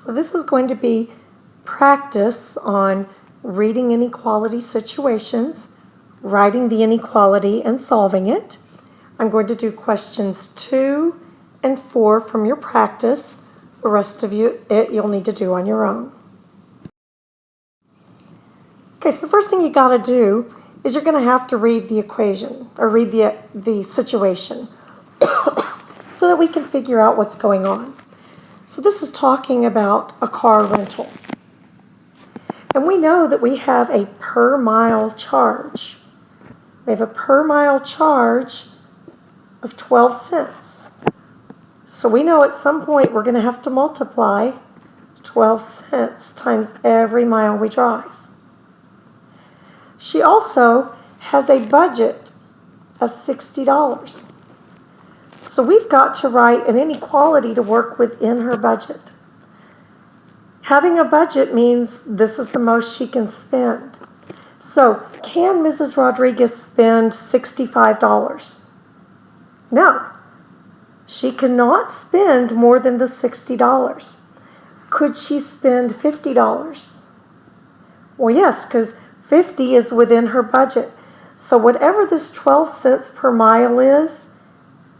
So this is going to be practice on reading inequality situations, writing the inequality and solving it. I'm going to do questions 2 and 4 from your practice. The rest of you'll need to do on your own. Okay, so the first thing you got to do is you're going to have to read the equation or read the situation so that we can figure out what's going on. So this is talking about a car rental. And we know that we have a per mile charge. We have a per mile charge of 12 cents. So we know at some point we're going to have to multiply 12 cents times every mile we drive. She also has a budget of $60. So we've got to write an inequality to work within her budget. Having a budget means this is the most she can spend. So can Mrs. Rodriguez spend $65? No. She cannot spend more than the $60. Could she spend $50? Well, yes, because 50 is within her budget. So whatever this 12 cents per mile is,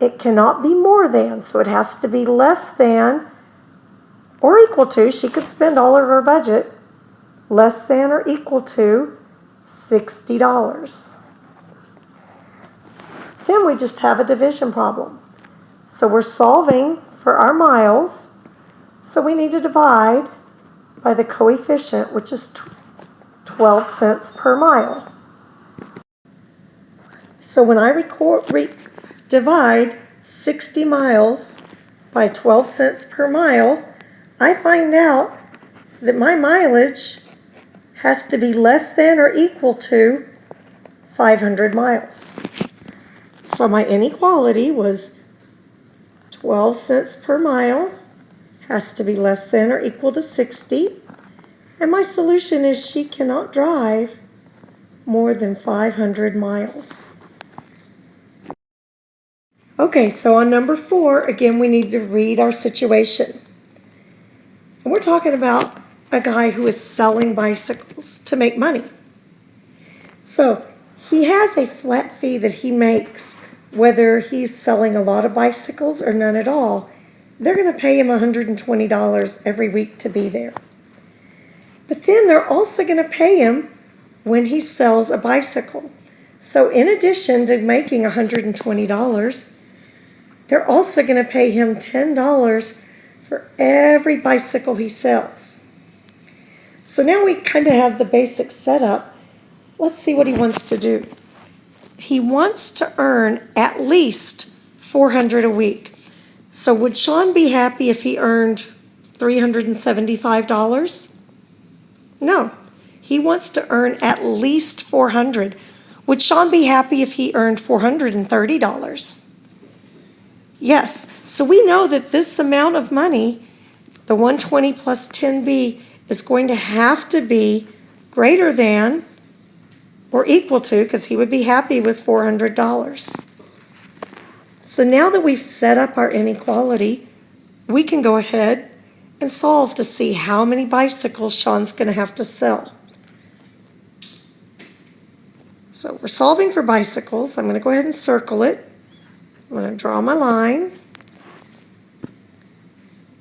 it cannot be more than, so it has to be less than or equal to, she could spend all of her budget, less than or equal to $60. Then we just have a division problem. So we're solving for our miles, so we need to divide by the coefficient, which is 12 cents per mile. So when I divide 60 miles by 12 cents per mile, I find out that my mileage has to be less than or equal to 500 miles. So my inequality was 12 cents per mile has to be less than or equal to 60. And my solution is she cannot drive more than 500 miles. Okay, so on number 4, again, we need to read our situation. And we're talking about a guy who is selling bicycles to make money. So he has a flat fee that he makes, whether he's selling a lot of bicycles or none at all. They're going to pay him $120 every week to be there. But then they're also going to pay him when he sells a bicycle. So in addition to making $120, they're also going to pay him $10 for every bicycle he sells. So now we kind of have the basic setup. Let's see what he wants to do. He wants to earn at least $400 a week. So would Sean be happy if he earned $375? No. He wants to earn at least $400. Would Sean be happy if he earned $430? Yes. So we know that this amount of money, the 120 plus 10B, is going to have to be greater than or equal to, because he would be happy with $400. So now that we've set up our inequality, we can go ahead and solve to see how many bicycles Sean's going to have to sell. So we're solving for bicycles. I'm going to go ahead and circle it. I'm going to draw my line.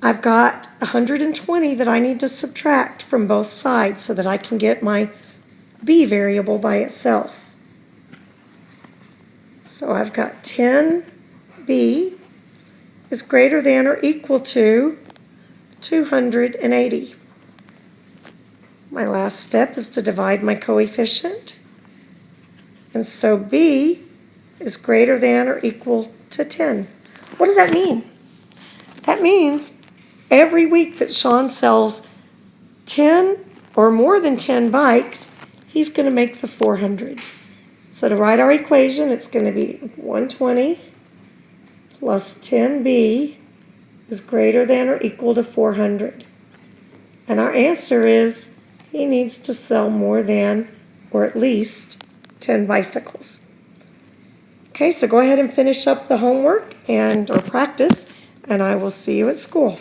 I've got 120 that I need to subtract from both sides so that I can get my B variable by itself. So I've got 10B is greater than or equal to 280. My last step is to divide my coefficient. And so B is greater than or equal to 10. What does that mean? That means every week that Sean sells 10 or more than 10 bikes, he's going to make the 400. So to write our equation, it's going to be 120 plus 10B is greater than or equal to 400. And our answer is he needs to sell more than or at least 10 bicycles. Okay, so go ahead and finish up the homework or practice, and I will see you at school.